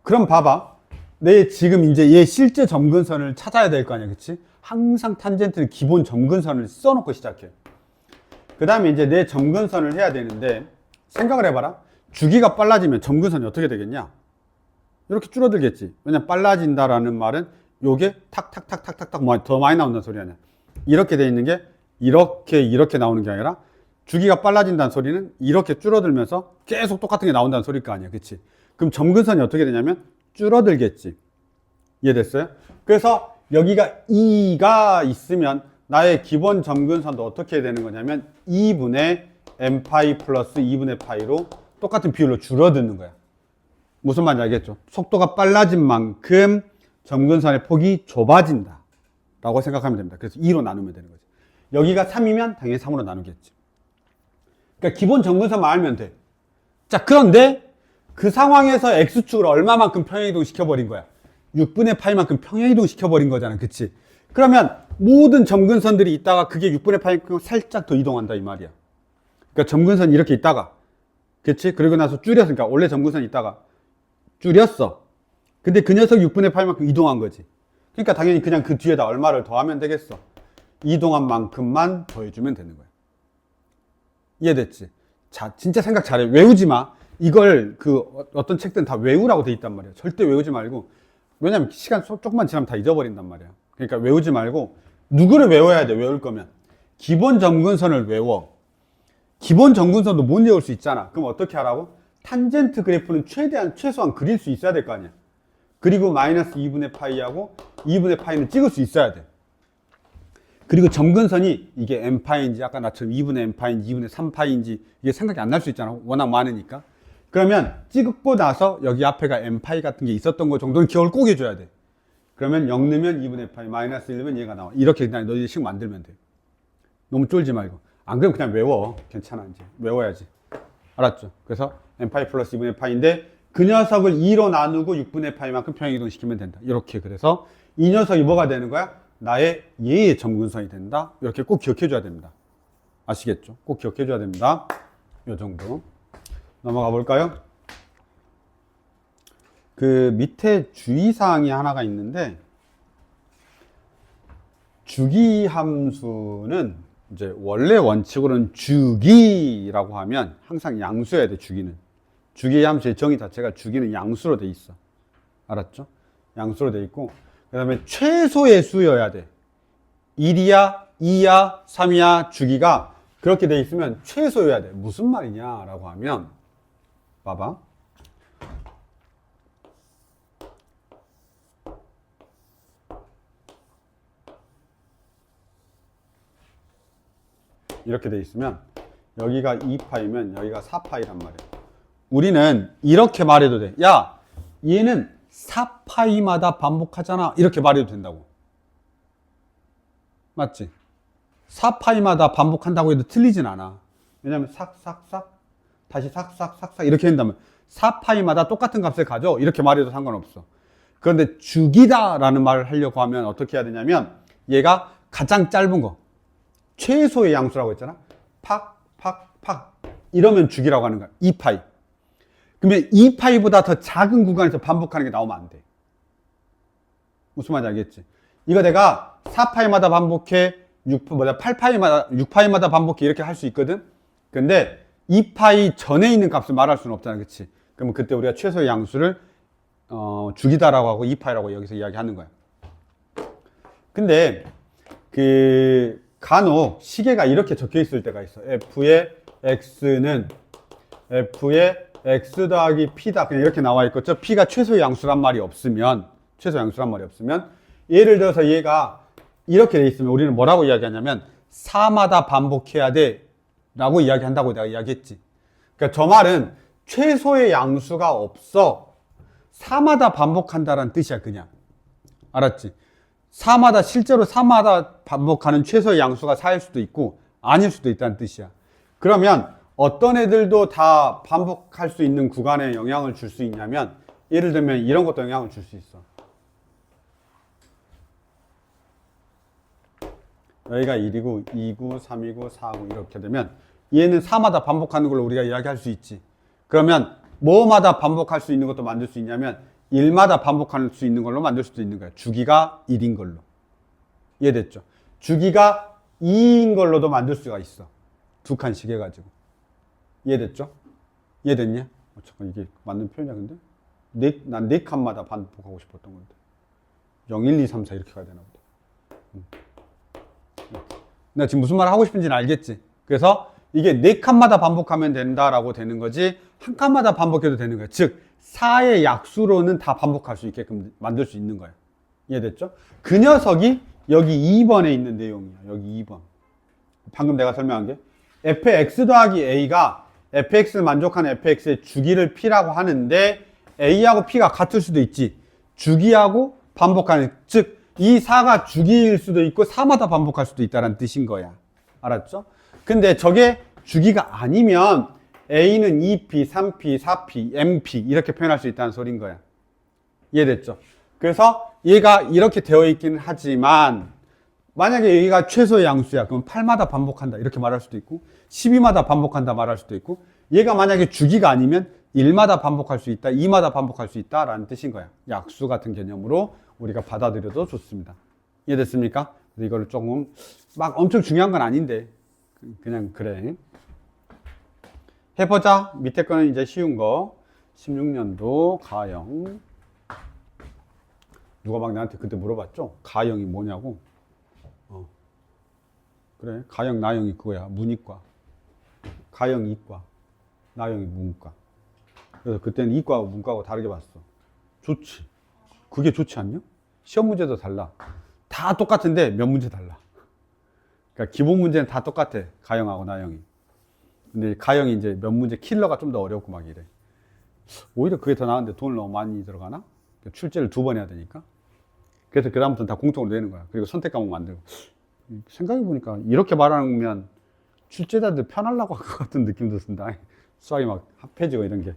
그럼 봐봐. 내 지금 이제 얘 실제 점근선을 찾아야 될 거 아니야, 그치? 항상 탄젠트는 기본 점근선을 써놓고 시작해. 그 다음에 이제 내 점근선을 해야 되는데 생각을 해봐라. 주기가 빨라지면 점근선이 어떻게 되겠냐? 이렇게 줄어들겠지. 왜냐면 빨라진다라는 말은 요게 탁탁탁탁탁탁 더 많이 나온다는 소리 아니야. 이렇게 돼 있는 게 이렇게 나오는 게 아니라 주기가 빨라진다는 소리는 이렇게 줄어들면서 계속 똑같은 게 나온다는 소리일 거 아니야, 그치? 그럼 점근선이 어떻게 되냐면 줄어들겠지. 이해됐어요? 그래서 여기가 2가 있으면 나의 기본 점근선도 어떻게 되는 거냐면 2분의 n파이 플러스 2분의 파이로 똑같은 비율로 줄어드는 거야. 무슨 말인지 알겠죠? 속도가 빨라진 만큼 점근선의 폭이 좁아진다 라고 생각하면 됩니다. 그래서 2로 나누면 되는 거지. 여기가 3이면 당연히 3으로 나누겠지. 그러니까 기본 정근선만 알면 돼. 자, 그런데 그 상황에서 x축을 얼마만큼 평행이동 시켜버린 거야? 6분의 파이만큼 평행이동 시켜버린 거잖아. 그치? 그러면 모든 점근선들이 있다가 그게 6분의 파이만큼 살짝 더 이동한다 이 말이야. 그러니까 점근선이 이렇게 있다가, 그치? 그리고 나서 줄였으니까 원래 점근선이 있다가 줄였어. 근데 그 녀석이 6분의 파이만큼 이동한 거지. 그러니까 당연히 그냥 그 뒤에다 얼마를 더하면 되겠어. 이동한 만큼만 더해주면 되는 거야. 이해됐지? 자, 진짜 생각 잘해. 외우지 마. 이걸 어떤 책들은 다 외우라고 돼 있단 말이야. 절대 외우지 말고. 왜냐면 시간 조금만 지나면 다 잊어버린단 말이야. 그러니까 외우지 말고 누구를 외워야 돼? 외울 거면 기본 점근선을 외워. 기본 점근선도 못 외울 수 있잖아. 그럼 어떻게 하라고? 탄젠트 그래프는 최소한 그릴 수 있어야 될 거 아니야. 그리고 마이너스 2분의 파이하고 2분의 파이는 찍을 수 있어야 돼. 그리고 점근선이 이게 n파인지 아까 나처럼 2분의 n파인지 2분의 3파인지 이게 생각이 안 날 수 있잖아. 워낙 많으니까. 그러면 찍고 나서 여기 앞에가 n파이 같은 게 있었던 거 정도는 기억을 꼭 해줘야 돼. 그러면 0 넣으면 2분의 파이, 마이너스 1 넣으면 얘가 나와. 이렇게 그냥 너희 식 만들면 돼. 너무 쫄지 말고. 안 그러면 그냥 외워. 괜찮아, 이제. 외워야지. 알았죠? 그래서 n파이 플러스 2분의 파이인데 그 녀석을 2로 나누고 6분의 파이만큼 평행이동 시키면 된다. 이렇게. 그래서 이 녀석이 뭐가 되는 거야? 나의 얘의 점근선이 된다. 이렇게 꼭 기억해 줘야 됩니다. 아시겠죠? 꼭 기억해 줘야 됩니다. 요 정도. 넘어가 볼까요? 그 밑에 주의사항이 하나가 있는데, 주기 함수는 이제 원래 원칙으로는 주기라고 하면 항상 양수여야 돼. 주기는. 주기 함수의 정의 자체가 주기는 양수로 돼 있어. 알았죠? 양수로 돼 있고, 그 다음에 최소의 수여야 돼. 1이야, 2야, 3이야, 주기가 그렇게 돼 있으면 최소여야 돼. 무슨 말이냐라고 하면, 봐봐. 이렇게 돼 있으면 여기가 2파이면 여기가 4파이란 말이야. 우리는 이렇게 말해도 돼. 야, 얘는 4파이마다 반복하잖아. 이렇게 말해도 된다고. 맞지? 4파이마다 반복한다고 해도 틀리진 않아. 왜냐면 싹싹싹 다시 싹싹싹싹 이렇게 한다면 4파이마다 똑같은 값을 가져. 이렇게 말해도 상관없어. 그런데 주기다라는 말을 하려고 하면 어떻게 해야 되냐면 얘가 가장 짧은 거 최소의 양수라고 했잖아. 팍, 팍, 팍. 이러면 주기라고 하는 거야. 2파이. 그러면 2파이보다 더 작은 구간에서 반복하는 게 나오면 안 돼. 무슨 말인지 알겠지? 이거 내가 4파이마다 반복해, 6파이마다 반복해 이렇게 할 수 있거든? 근데 2파이 전에 있는 값을 말할 수는 없잖아. 그치? 그러면 그때 우리가 최소의 양수를 주기다라고 하고 2파이라고 여기서 이야기하는 거야. 근데 간혹 시계가 이렇게 적혀 있을 때가 있어. f의 x는 f의 x 더하기 p다. 그냥 이렇게 나와 있고, 저 p가 최소의 양수란 말이 없으면, 예를 들어서 얘가 이렇게 돼 있으면 우리는 뭐라고 이야기하냐면 4마다 반복해야 돼 라고 이야기한다고 내가 이야기했지. 그러니까 저 말은 최소의 양수가 없어. 4마다 반복한다라는 뜻이야, 그냥. 알았지? 실제로 4마다 반복하는 최소의 양수가 4일 수도 있고 아닐 수도 있다는 뜻이야. 그러면 어떤 애들도 다 반복할 수 있는 구간에 영향을 줄 수 있냐면, 예를 들면 이런 것도 영향을 줄 수 있어. 여기가 1이고 2고 3이고 4고 이렇게 되면 얘는 4마다 반복하는 걸로 우리가 이야기할 수 있지. 그러면 뭐마다 반복할 수 있는 것도 만들 수 있냐면 1마다 반복할 수 있는 걸로 만들 수도 있는 거야. 주기가 1인 걸로. 이해됐죠? 주기가 2인 걸로도 만들 수가 있어. 두 칸 시계 가지고. 이해됐죠? 이해됐냐? 잠깐 이게 맞는 표현이야 근데? 난 4칸마다 반복하고 싶었던 건데. 0, 1, 2, 3, 4 이렇게 가야 되나 보다. 내가 지금 무슨 말 하고 싶은지는 알겠지? 그래서 이게 4칸마다 반복하면 된다라고 되는 거지, 한 칸마다 반복해도 되는 거야. 즉 4의 약수로는 다 반복할 수 있게끔 만들 수 있는 거야. 이해됐죠? 그 녀석이 여기 2번에 있는 내용이야. 여기 2번. 방금 내가 설명한 게 fx 더하기 a가 fx를 만족하는 fx의 주기를 p라고 하는데 a하고 p가 같을 수도 있지. 주기하고 반복하는, 즉 이 4가 주기일 수도 있고 4마다 반복할 수도 있다는 뜻인 거야. 알았죠? 근데 저게 주기가 아니면 A는 2P, 3P, 4P, MP 이렇게 표현할 수 있다는 소린 거야. 이해됐죠? 그래서 얘가 이렇게 되어 있기는 하지만 만약에 여기가 최소의 양수야. 그럼 8마다 반복한다. 이렇게 말할 수도 있고 12마다 반복한다 말할 수도 있고 얘가 만약에 주기가 아니면 1마다 반복할 수 있다. 2마다 반복할 수 있다. 라는 뜻인 거야. 약수 같은 개념으로 우리가 받아들여도 좋습니다. 이해됐습니까? 이거를 조금 막 엄청 중요한 건 아닌데 그냥 그래. 해보자. 밑에 거는 이제 쉬운 거. 16년도 가형. 누가 막 나한테 그때 물어봤죠? 가형이 뭐냐고. 그래. 가형, 나형이 그거야. 문이과. 가형 이과. 나형이 문과. 그래서 그때는 이과하고 문과하고 다르게 봤어. 좋지. 그게 좋지 않냐? 시험 문제도 달라. 다 똑같은데 몇 문제 달라. 그러니까 기본 문제는 다 똑같아. 가형하고 나형이. 근데 가형이 이제 몇 문제 킬러가 좀 더 어렵고 막 이래. 오히려 그게 더 나은데 돈을 너무 많이 들어가나? 그러니까 출제를 2번 해야 되니까. 그래서 그다음부터는 다 공통으로 내는 거야. 그리고 선택 과목 만들고. 생각해보니까 이렇게 말하면 출제자들 편하려고 할 것 같은 느낌도 든다. 수학이 막 합해지고 이런 게.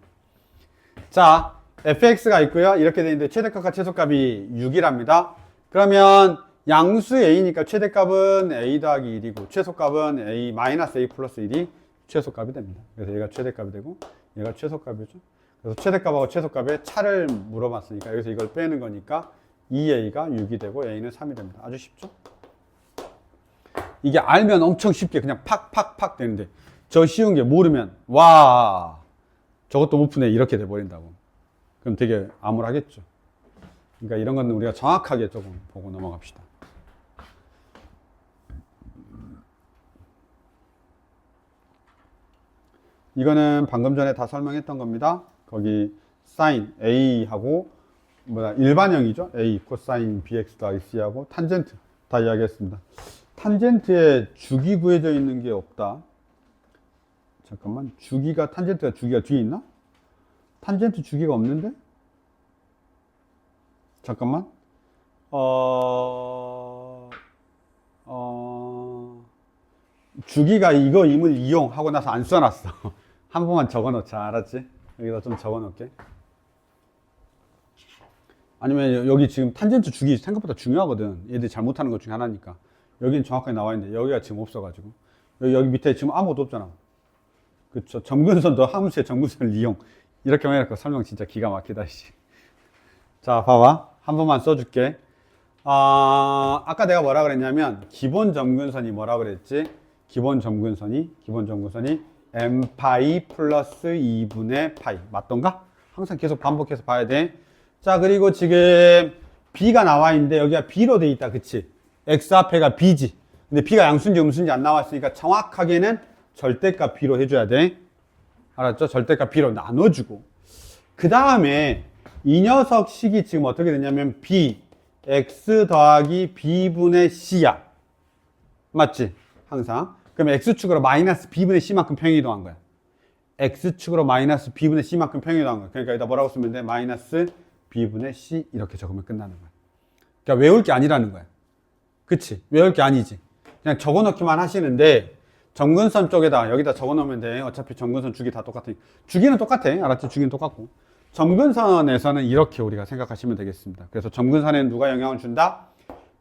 자, fx가 있고요. 이렇게 돼 있는데 최대값과 최소값이 6이랍니다. 그러면 양수 a니까 최대값은 a 더하기 1이고 최소값은 a 마이너스 a 플러스 1이 최소값이 됩니다. 그래서 얘가 최대값이 되고 얘가 최소값이죠. 그래서 최대값하고 최소값의 차를 물어봤으니까 여기서 이걸 빼는 거니까 2a가 6이 되고 a는 3이 됩니다. 아주 쉽죠? 이게 알면 엄청 쉽게 그냥 팍팍팍 되는데 저 쉬운 게 모르면 와 저것도 못 푸네 이렇게 돼버린다고. 그럼 되게 암울하겠죠. 그러니까 이런 건 우리가 정확하게 조금 보고 넘어갑시다. 이거는 방금 전에 다 설명했던 겁니다. 거기 사인 A하고 일반형이죠. A 코사인 BX 더하기 C하고 탄젠트 다 이야기했습니다. 탄젠트에 주기 구해져 있는 게 없다. 잠깐만, 탄젠트가 주기가 뒤에 있나? 탄젠트 주기가 없는데? 잠깐만. 주기가 이걸 이용하고 나서 안 써놨어. 한 번만 적어 놓자. 알았지? 여기다 좀 적어 놓을게. 아니면 여기 지금 탄젠트 주기 생각보다 중요하거든. 얘들이 잘못하는 것 중에 하나니까. 여기는 정확하게 나와 있는데 여기가 지금 없어가지고. 여기 밑에 지금 아무것도 없잖아. 그쵸. 점근선도 함수의 점근선을 이용. 이렇게 해놓고 설명 진짜 기가 막히다. 자, 봐봐. 한 번만 써줄게. 아까 내가 뭐라 그랬냐면, 기본 점근선이 뭐라 그랬지? 기본 점근선이 m파이 플러스 2분의 파이. 맞던가? 항상 계속 반복해서 봐야 돼. 자, 그리고 지금 b가 나와 있는데, 여기가 b로 돼 있다. 그치? x 앞에가 b지. 근데 b가 양수인지 음수인지 안 나왔으니까 정확하게는 절대값 b로 해줘야 돼. 알았죠? 절대값 b로 나눠주고. 그 다음에 이 녀석 식이 지금 어떻게 되냐면 b, x 더하기 b분의 c야. 맞지? 항상. 그러면 x축으로 마이너스 b분의 c만큼 평행이동한 거야. x축으로 마이너스 b분의 c만큼 평행이동한 거야. 그러니까 여기다 뭐라고 쓰면 돼? 마이너스 b분의 c 이렇게 적으면 끝나는 거야. 그러니까 외울 게 아니라는 거야. 그치? 외울 게 아니지. 그냥 적어놓기만 하시는데 점근선 쪽에다 여기다 적어놓으면 돼. 어차피 점근선 주기 다 똑같으니까. 주기는 똑같아. 알았지? 주기는 똑같고. 점근선에서는 이렇게 우리가 생각하시면 되겠습니다. 그래서 점근선에는 누가 영향을 준다?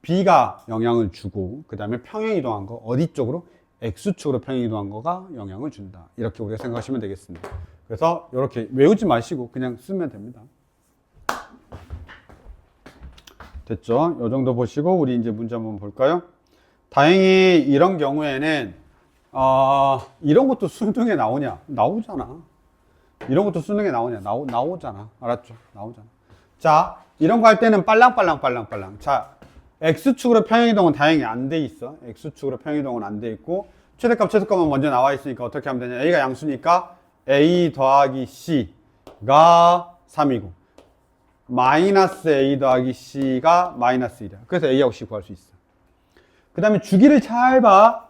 B가 영향을 주고 그 다음에 평행이동한 거 어디 쪽으로? X축으로 평행이동한 거가 영향을 준다. 이렇게 우리가 생각하시면 되겠습니다. 그래서 이렇게 외우지 마시고 그냥 쓰면 됩니다. 됐죠? 이 정도 보시고 우리 이제 문제 한번 볼까요? 다행히 이런 경우에는 이런 것도 수능에 나오냐? 나오잖아. 이런 것도 수능에 나오냐? 나오잖아. 알았죠? 나오잖아. 자, 이런 거 할 때는 빨랑빨랑. 자, X축으로 평행이동은 다행히 안 돼 있어. X축으로 평행이동은 안 돼 있고, 최대값, 최소값은 먼저 나와 있으니까 어떻게 하면 되냐? A가 양수니까 A 더하기 C가 3이고, 마이너스 A 더하기 C가 마이너스 1이야. 그래서 A하고 C 구할 수 있어. 그 다음에 주기를 잘 봐.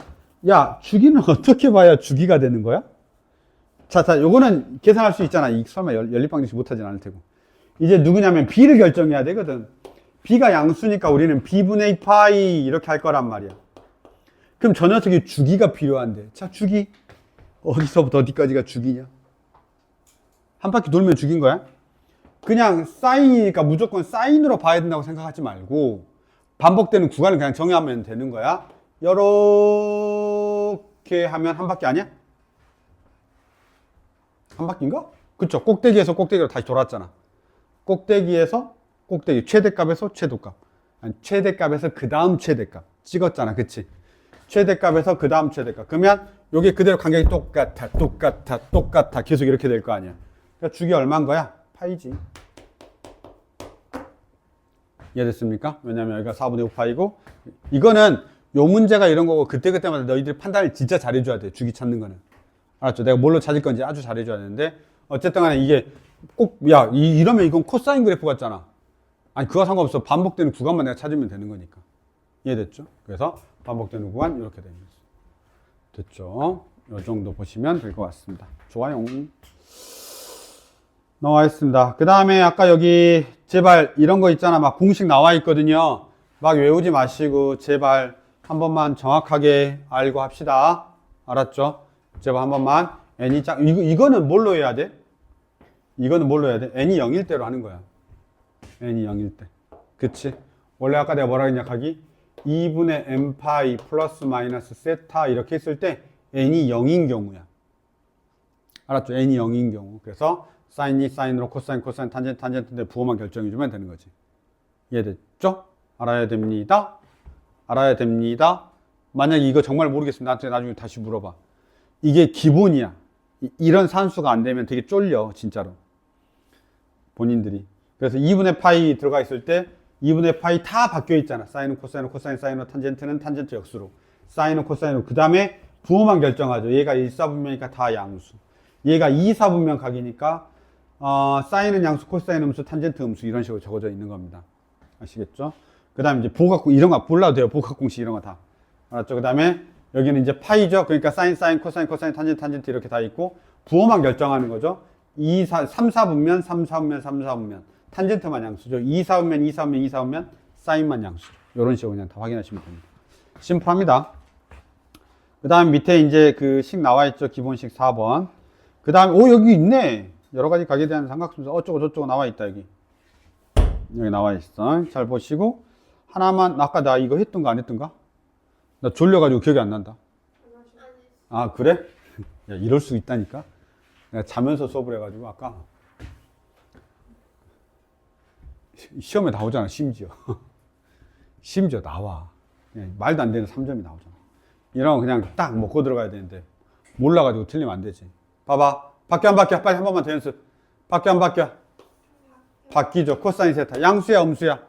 야, 주기는 어떻게 봐야 주기가 되는 거야? 자, 요거는 계산할 수 있잖아. 설마 연립방정식 못하진 않을 테고. 이제 누구냐면 B를 결정해야 되거든. b가 양수니까 우리는 b분의 파이 이렇게 할 거란 말이야. 그럼 저 녀석이 주기가 필요한데. 자, 주기. 어디서부터 어디까지가 주기냐? 한 바퀴 돌면 주기인 거야? 그냥 사인이니까 무조건 사인으로 봐야 된다고 생각하지 말고 반복되는 구간을 그냥 정의하면 되는 거야. 이렇게 하면 한 바퀴 아니야? 한 바퀴인가? 그쵸. 꼭대기에서 꼭대기로 다시 돌았잖아. 꼭대기에서 꼭대기, 최대값에서 최소값. 아니, 최대값에서 그 다음 최대값. 찍었잖아. 그치? 최대값에서 그 다음 최대값. 그러면 여기 그대로 간격이 똑같아. 계속 이렇게 될 거 아니야. 그러니까 주기 얼마인 거야? 파이지. 이해됐습니까? 왜냐면 여기가 4분의 5파이고, 이거는 요 문제가 이런 거고, 그때그때마다 너희들이 판단을 진짜 잘해줘야 돼. 주기 찾는 거는. 알았죠? 내가 뭘로 찾을 건지 아주 잘해줘야 되는데, 어쨌든 간에 이게 꼭, 야, 이러면 이건 코사인 그래프 같잖아. 아니, 그거 상관없어. 반복되는 구간만 내가 찾으면 되는 거니까. 이해됐죠? 그래서 반복되는 구간, 이렇게 되는 거죠. 됐죠? 이 정도 보시면 될 것 같습니다. 좋아요. 나와 있습니다. 그 다음에 아까 여기 제발 이런 거 있잖아. 막 공식 나와 있거든요. 막 외우지 마시고 제발 한 번만 정확하게 알고 합시다. 알았죠? 제발 한 번만. n이 이거는 뭘로 해야 돼? 이거는 뭘로 해야 돼? n이 0일 때로 하는 거야. n이 0일 때. 그치? 원래 아까 내가 뭐라 했냐, 각이? 2분의 n파이 플러스 마이너스 세타 이렇게 했을 때 n이 0인 경우야. 알았죠? n이 0인 경우. 그래서 사인이 사인으로 코사인 탄젠트인데 부호만 결정해주면 되는 거지. 이해됐죠? 알아야 됩니다. 알아야 됩니다. 만약에 이거 정말 모르겠으면 나한테 나중에 다시 물어봐. 이게 기본이야. 이런 산수가 안 되면 되게 쫄려, 진짜로. 본인들이. 그래서 2분의 파이 들어가 있을 때 2분의 파이 다 바뀌어 있잖아. 사인은 코사인은 코사인, 사인은 탄젠트는 탄젠트 역수로. 사인은 코사인으로. 그 다음에 부호만 결정하죠. 얘가 1사분면이니까 다 양수. 얘가 2사분면 각이니까 사인은 양수, 코사인 음수, 탄젠트 음수 이런 식으로 적어져 있는 겁니다. 아시겠죠? 그 다음에 이제 보각공 이런 거 몰라도 돼요. 보각공식 이런 거 다. 알았죠? 그 다음에 여기는 이제 파이죠. 그러니까 사인, 코사인, 탄젠트 이렇게 다 있고 부호만 결정하는 거죠. 3사분면, 3사분면. 탄젠트만 양수죠. 2사분면, 사인만 양수죠. 이런 식으로 그냥 다 확인하시면 됩니다. 심플합니다. 그 다음 밑에 이제 그 식 나와 있죠. 기본식 4번. 그 다음에, 여기 있네. 여러 가지 각에 대한 삼각순서. 어쩌고 저쩌고 나와 있다, 여기. 여기 나와 있어. 잘 보시고. 하나만, 아까 나 이거 했던가 안 했던가? 나 졸려가지고 기억이 안 난다. 아, 그래? 야, 이럴 수 있다니까? 내가 자면서 수업을 해가지고, 아까. 시험에 나오잖아, 심지어. 심지어 나와. 말도 안 되는 3점이 나오잖아. 이런 거 그냥 딱 먹고 들어가야 되는데, 몰라가지고 틀리면 안 되지. 봐봐. 바뀌어, 안 바뀌어? 빨리 한 번만 더 연습. 바뀌어, 안 바뀌어? 바뀌죠. 코사인 세타. 양수야, 음수야?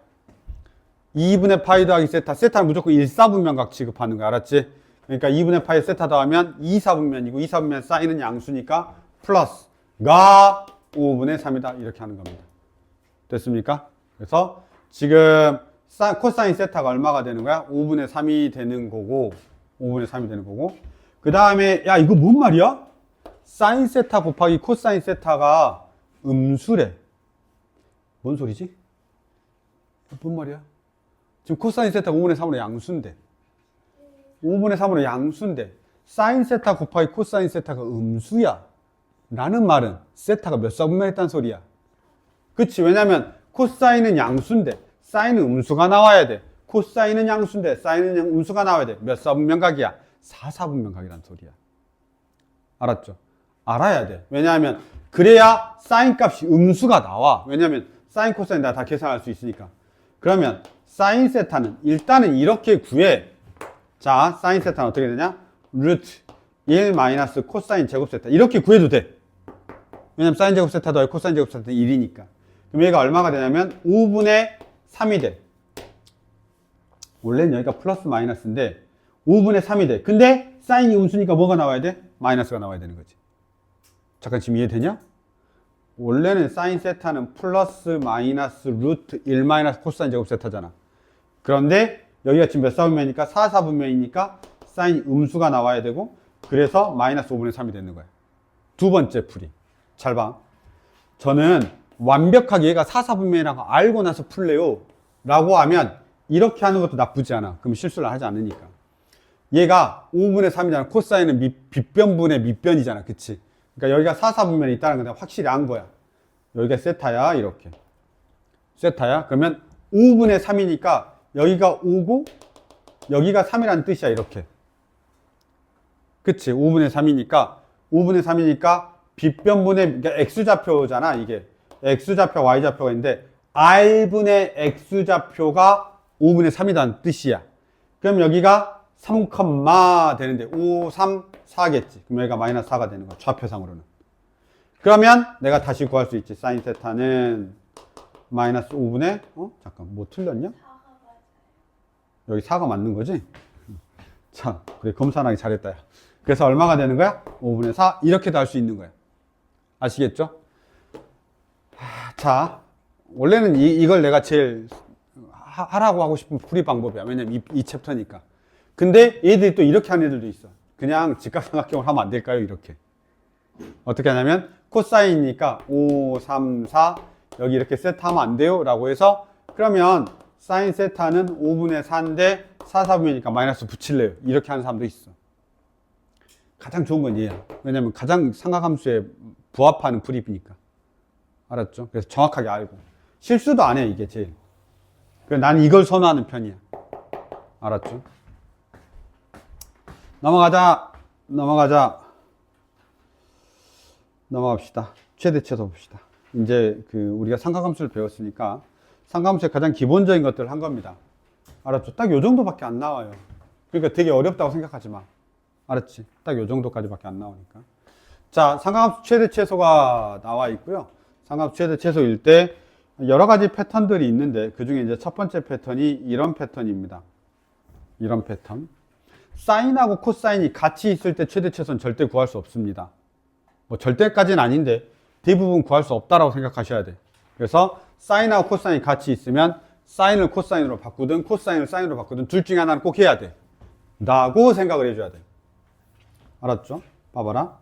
2분의 파이 더하기 세타. 세타는 무조건 1사분면각 취급하는 거야. 알았지? 그러니까 2분의 파이 세타 더하면 2사분면이고 2사분면 사인은 양수니까 플러스가 5분의 3이다. 이렇게 하는 겁니다. 됐습니까? 그래서 지금 코사인 세타가 얼마가 되는 거야? 5분의 3이 되는 거고 5분의 3이 되는 거고 그 다음에 야 이거 뭔 말이야? 사인 세타 곱하기 코사인 세타가 음수래. 뭔 소리지? 뭔 말이야? 지금 코사인 세타가 5분의 3으로 양수인데 5분의 3으로 양수인데 사인 세타 곱하기 코사인 세타가 음수야 라는 말은 세타가 몇 사분면 했단 소리야. 그치? 왜냐면 코사인은 양수인데 사인은 음수가 나와야 돼. 코사인은 양수인데 사인은 음수가 나와야 돼. 몇 사분면각이야? 4사분면각이란 소리야. 알았죠? 알아야 돼. 왜냐하면 그래야 사인 값이 음수가 나와. 왜냐하면 사인 코사인 다 계산할 수 있으니까. 그러면 사인 세타는 일단은 이렇게 구해. 자, 사인 세타는 어떻게 되냐? 루트 1 마이너스 코사인 제곱 세타. 이렇게 구해도 돼. 왜냐면 사인 제곱 세타 더하기 코사인 제곱 세타는 1이니까. 그럼 얘가 얼마가 되냐면 5분의 3이 돼. 원래는 여기가 플러스 마이너스인데 5분의 3이 돼. 근데 사인이 음수니까 뭐가 나와야 돼? 마이너스가 나와야 되는 거지. 잠깐 지금 이해되냐? 원래는 사인 세타는 플러스 마이너스 루트 1 마이너스 코사인 제곱 세타잖아. 그런데 여기가 지금 몇 사분면이니까 4사분면이니까 사인 음수가 나와야 되고 그래서 마이너스 5분의 3이 되는 거야. 두 번째 풀이. 잘 봐. 저는 완벽하게 얘가 4사분면이라고 알고 나서 풀래요. 라고 하면 이렇게 하는 것도 나쁘지 않아. 그럼 실수를 하지 않으니까. 얘가 5분의 3이잖아. 코사인은 빗변분의 밑변이잖아. 그치? 그러니까 여기가 4, 4분면이 있다는 건 확실히 안 거야. 여기가 세타야. 이렇게. 세타야. 그러면 5분의 3이니까 여기가 5고 여기가 3이라는 뜻이야. 이렇게. 그치? 5분의 3이니까 빗변분의, 그러니까 X좌표잖아. 이게. X좌표, Y좌표가 있는데 R분의 X좌표가 5분의 3이라는 뜻이야. 그럼 여기가 3, 되는데 5, 3, 4겠지. 그럼 여기가 마이너스 4가 되는 거야. 좌표상으로는. 그러면 내가 다시 구할 수 있지. 사인 세타는 마이너스 5분의 잠깐 뭐 틀렸냐? 여기 4가 맞는 거지? 자, 그래 검사하기 잘했다. 야. 그래서 얼마가 되는 거야? 5분의 4 이렇게도 할 수 있는 거야. 아시겠죠? 자, 원래는 이걸 내가 제일 하라고 하고 싶은 풀이 방법이야. 왜냐면 이 챕터니까. 근데 얘들이 또 이렇게 하는 애들도 있어. 그냥 직각삼각형을 하면 안 될까요? 이렇게. 어떻게 하냐면 코사인이니까 5, 3, 4 여기 이렇게 세타하면 안 돼요? 라고 해서 그러면 사인 세타는 5분의 4인데 4, 4분이니까 마이너스 붙일래요. 이렇게 하는 사람도 있어. 가장 좋은 건 얘야. 왜냐면 가장 삼각함수에 부합하는 풀이니까. 알았죠? 그래서 정확하게 알고. 실수도 안 해, 이게 제일. 그래서 나는 이걸 선호하는 편이야. 알았죠? 넘어갑시다. 최대 최소 봅시다. 이제 우리가 삼각함수를 배웠으니까 삼각함수의 가장 기본적인 것들을 한 겁니다. 알았죠? 딱 요 정도밖에 안 나와요. 그러니까 되게 어렵다고 생각하지 마. 알았지? 딱 요 정도까지밖에 안 나오니까. 자, 삼각함수 최대 최소가 나와 있고요. 삼각함수 최대 최소일 때 여러 가지 패턴들이 있는데 그 중에 이제 첫 번째 패턴이 이런 패턴입니다. 이런 패턴. 사인하고 코사인이 같이 있을 때 최대 최소는 절대 구할 수 없습니다. 뭐 절대까지는 아닌데 대부분 구할 수 없다라고 생각하셔야 돼. 그래서 사인하고 코사인이 같이 있으면 사인을 코사인으로 바꾸든 코사인을 사인으로 바꾸든 둘 중에 하나는 꼭 해야 돼. 라고 생각을 해줘야 돼. 알았죠? 봐봐라.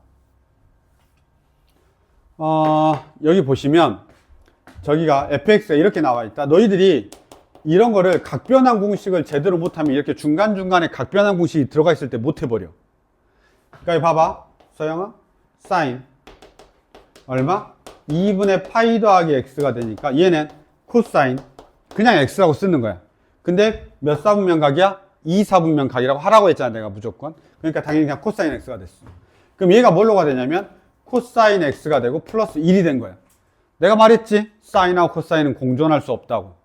여기 보시면 저기가 fx가 이렇게 나와 있다. 너희들이 이런 거를 각변환 공식을 제대로 못하면 이렇게 중간중간에 각변환 공식이 들어가 있을 때 못 해버려. 그러니까 봐봐. 서영아. 사인 얼마? 2분의 파이 더하기 x가 되니까 얘는 코사인 그냥 x라고 쓰는 거야. 근데 몇 사분면 각이야? 2 사분면 각이라고 하라고 했잖아 내가 무조건. 그러니까 당연히 그냥 코사인 x가 됐어. 그럼 얘가 뭘로가 되냐면 코사인 x가 되고 플러스 1이 된 거야. 내가 말했지 사인하고 코사인은 공존할 수 없다고.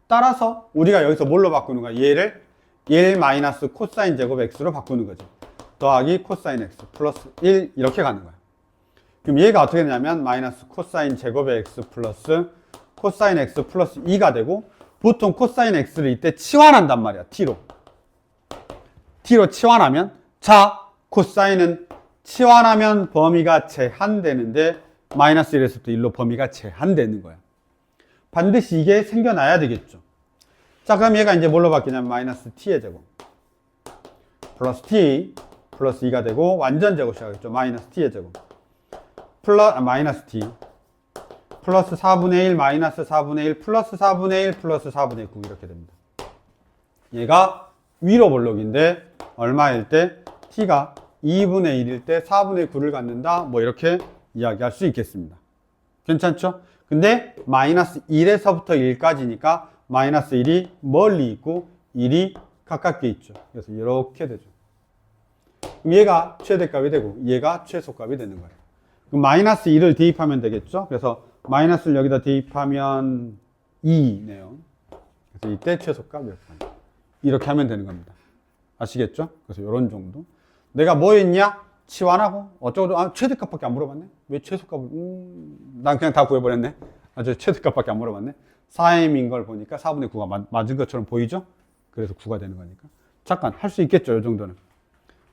따라서 우리가 여기서 뭘로 바꾸는 거야? 얘를 1 마이너스 코사인 제곱 x로 바꾸는 거지. 더하기 코사인 x 플러스 1 이렇게 가는 거야. 그럼 얘가 어떻게 되냐면 마이너스 코사인 제곱의 x 플러스 코사인 x 플러스 2가 되고 보통 코사인 x를 이때 치환한단 말이야. t로 치환하면 자 코사인은 치환하면 범위가 제한되는데 마이너스 1에서부터 1로 범위가 제한되는 거야. 반드시 이게 생겨나야 되겠죠. 자 그럼 얘가 이제 뭘로 바뀌냐면 마이너스 t의 제곱 플러스 t 플러스 2가 되고 완전 제곱 시작하겠죠. 마이너스 t의 제곱 마이너스 t 플러스 4분의 1 마이너스 4분의 1 플러스 4분의 1 플러스 4분의 9 이렇게 됩니다. 얘가 위로 볼록인데 얼마일 때 t가 2분의 1일 때 4분의 9를 갖는다 뭐 이렇게 이야기할 수 있겠습니다. 괜찮죠? 근데 마이너스 1에서부터 1까지니까 마이너스 1이 멀리 있고 1이 가깝게 있죠. 그래서 이렇게 되죠. 그럼 얘가 최대값이 되고 얘가 최소값이 되는 거예요. 그럼 마이너스 1을 대입하면 되겠죠. 그래서 마이너스를 여기다 대입하면 2네요. 그래서 이때 최소값 몇 번. 이렇게 하면 되는 겁니다. 아시겠죠? 그래서 이런 정도. 내가 뭐 했냐? 치환하고 어쩌고 최대값밖에 안 물어봤네. 왜 최소값을? 난 그냥 다 구해버렸네. 저 최대값밖에 안 물어봤네. 4m인 걸 보니까 4분의 9가 맞은 것처럼 보이죠? 그래서 9가 되는 거니까. 잠깐 할 수 있겠죠, 이 정도는.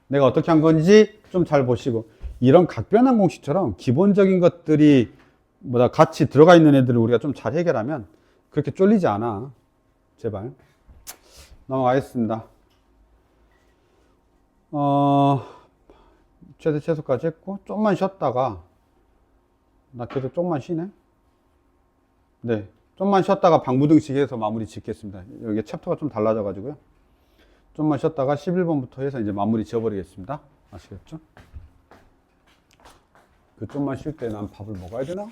내가 어떻게 한 건지 좀 잘 보시고 이런 각변환 공식처럼 기본적인 것들이 같이 들어가 있는 애들을 우리가 좀 잘 해결하면 그렇게 쫄리지 않아. 제발. 넘어가겠습니다. 최대 최소까지 했고 좀만 쉬었다가 나 계속 조금만 쉬네. 네, 좀만 쉬었다가 방부등식 해서 마무리 짓겠습니다. 여기 챕터가 좀 달라져 가지고요. 좀만 쉬었다가 11번부터 해서 이제 마무리 지어버리겠습니다. 아시겠죠? 그 좀만 쉴 때 난 밥을 먹어야 되나?